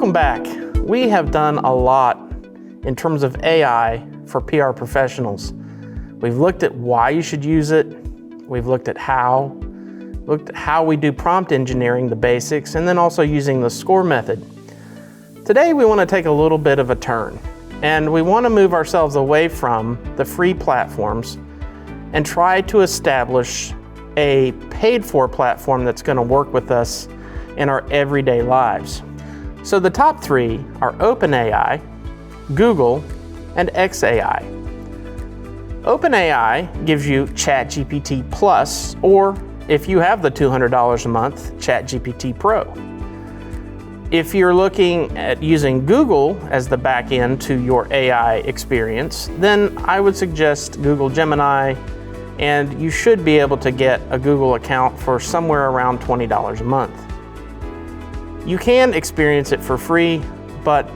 Welcome back. We have done a lot in terms of AI for PR professionals. We've looked at why you should use it. We've looked at how we do prompt engineering, the basics, and then also using the SCORE method. Today we want to take a little bit of a turn, and we want to move ourselves away from the free platforms and try to establish a paid-for platform that's going to work with us in our everyday lives. So the top three are OpenAI, Google, and xAI. OpenAI gives you ChatGPT Plus, or if you have the $200 a month, ChatGPT Pro. If you're looking at using Google as the back end to your AI experience, then I would suggest Google Gemini, and you should be able to get a Google account for somewhere around $20 a month. You can experience it for free, but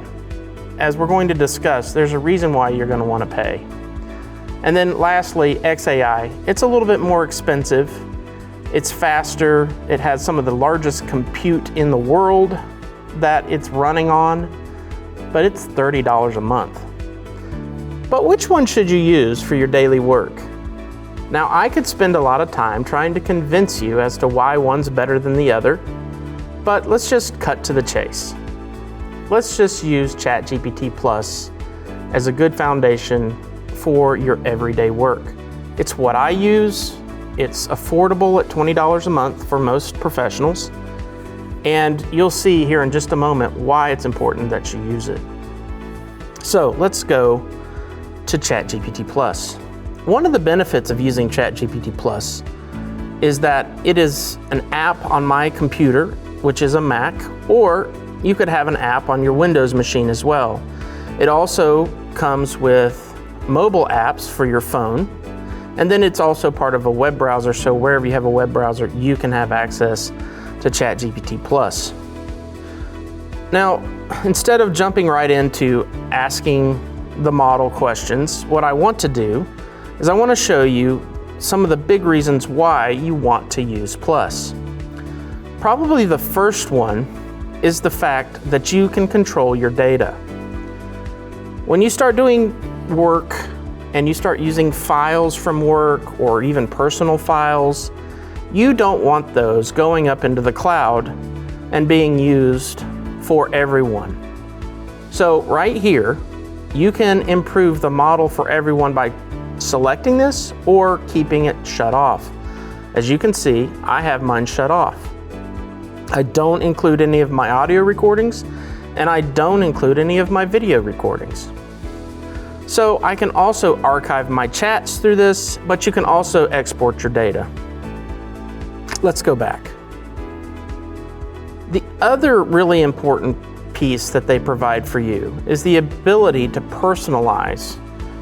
as we're going to discuss, there's a reason why you're going to want to pay. And then lastly, xAI. It's a little bit more expensive. It's faster. It has some of the largest compute in the world that it's running on, but it's $30 a month. But which one should you use for your daily work? Now, I could spend a lot of time trying to convince you as to why one's better than the other, but let's just cut to the chase. Let's just use ChatGPT Plus as a good foundation for your everyday work. It's what I use. It's affordable at $20 a month for most professionals. And you'll see here in just a moment why it's important that you use it. So let's go to ChatGPT Plus. One of the benefits of using ChatGPT Plus is that it is an app on my computer, which is a Mac, or you could have an app on your Windows machine as well. It also comes with mobile apps for your phone, and then it's also part of a web browser, so wherever you have a web browser, you can have access to ChatGPT Plus. Now, instead of jumping right into asking the model questions, what I want to do is I want to show you some of the big reasons why you want to use Plus. Probably the first one is the fact that you can control your data. When you start doing work and you start using files from work or even personal files, you don't want those going up into the cloud and being used for everyone. So right here, you can improve the model for everyone by selecting this or keeping it shut off. As you can see, I have mine shut off. I don't include any of my audio recordings, and I don't include any of my video recordings. So I can also archive my chats through this, but you can also export your data. Let's go back. The other really important piece that they provide for you is the ability to personalize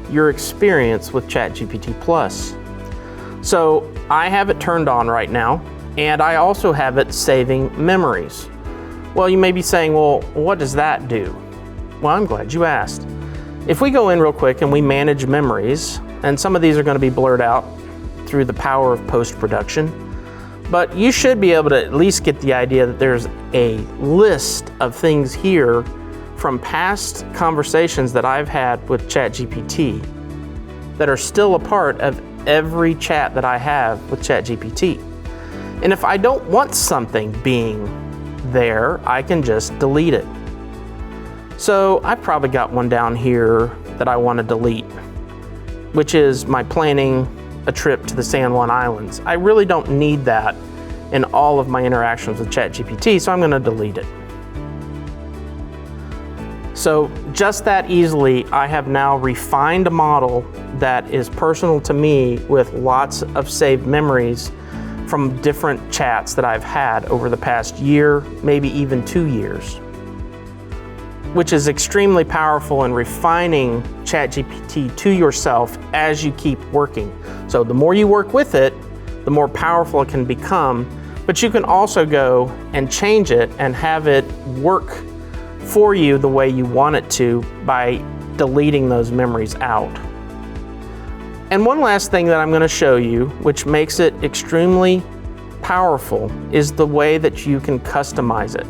your experience with ChatGPT Plus. So I have it turned on right now, and I also have it saving memories. Well, you may be saying, well, what does that do? Well, I'm glad you asked. If we go in real quick and we manage memories, and some of these are going to be blurred out through the power of post-production, but you should be able to at least get the idea that there's a list of things here from past conversations that I've had with ChatGPT that are still a part of every chat that I have with ChatGPT. And if I don't want something being there, I can just delete it. So I've probably got one down here that I want to delete, which is my planning a trip to the San Juan Islands. I really don't need that in all of my interactions with ChatGPT, so I'm going to delete it. So just that easily, I have now refined a model that is personal to me with lots of saved memories from different chats that I've had over the past year, maybe even 2 years, which is extremely powerful in refining ChatGPT to yourself as you keep working. So the more you work with it, the more powerful it can become, but you can also go and change it and have it work for you the way you want it to by deleting those memories out. And one last thing that I'm going to show you, which makes it extremely powerful, is the way that you can customize it.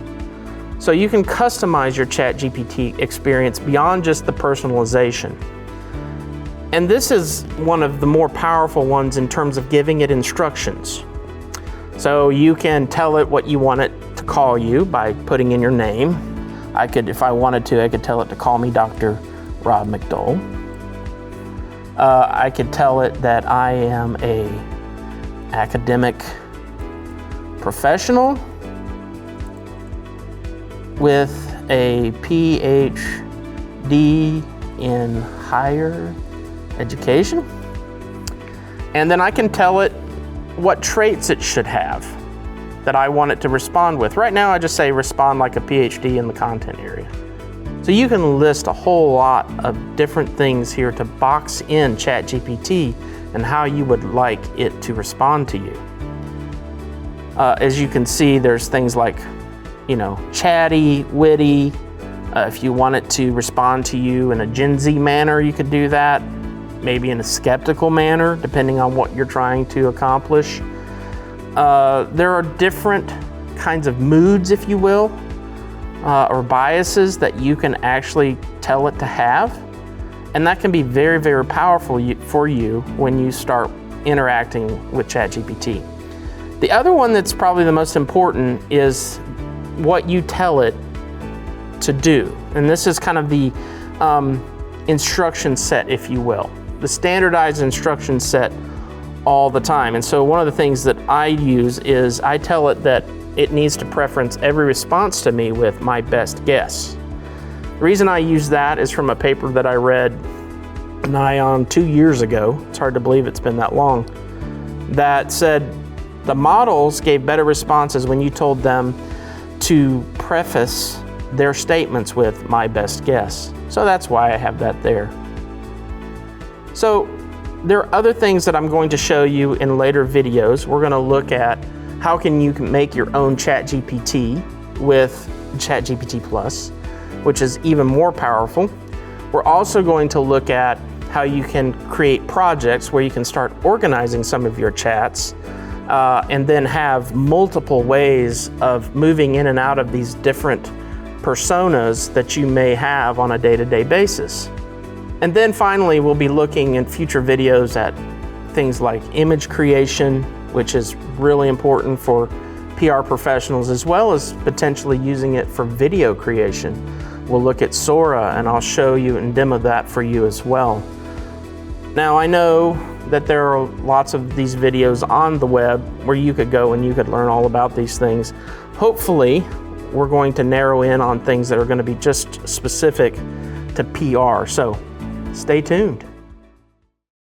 So you can customize your ChatGPT experience beyond just the personalization. And this is one of the more powerful ones in terms of giving it instructions. So you can tell it what you want it to call you by putting in your name. I could, if I wanted to, I could tell it to call me Dr. Rob McDole. I could tell it that I am a academic professional with a PhD in higher education. And then I can tell it what traits it should have that I want it to respond with. Right now I just say respond like a PhD in the content area. So you can list a whole lot of different things here to box in ChatGPT and how you would like it to respond to you. As you can see, there's things like, chatty, witty. If you want it to respond to you in a Gen Z manner, you could do that. Maybe in a skeptical manner, depending on what you're trying to accomplish. There are different kinds of moods, if you will, or biases that you can actually tell it to have. And that can be very, very powerful for you when you start interacting with ChatGPT. The other one that's probably the most important is what you tell it to do. And this is kind of the instruction set, if you will. The standardized instruction set all the time. And so one of the things that I use is I tell it that it needs to preference every response to me with my best guess. The reason I use that is from a paper that I read nigh on 2 years ago. It's hard to believe it's been that long. That said the models gave better responses when you told them to preface their statements with my best guess. So that's why I have that there. So there are other things that I'm going to show you in later videos. We're going to look at how can you make your own ChatGPT with ChatGPT Plus, which is even more powerful. We're also going to look at how you can create projects where you can start organizing some of your chats and then have multiple ways of moving in and out of these different personas that you may have on a day-to-day basis. And then finally, we'll be looking in future videos at things like image creation, which is really important for PR professionals, as well as potentially using it for video creation. We'll look at Sora, and I'll show you and demo that for you as well. Now, I know that there are lots of these videos on the web where you could go and you could learn all about these things. Hopefully, we're going to narrow in on things that are going to be just specific to PR. So stay tuned.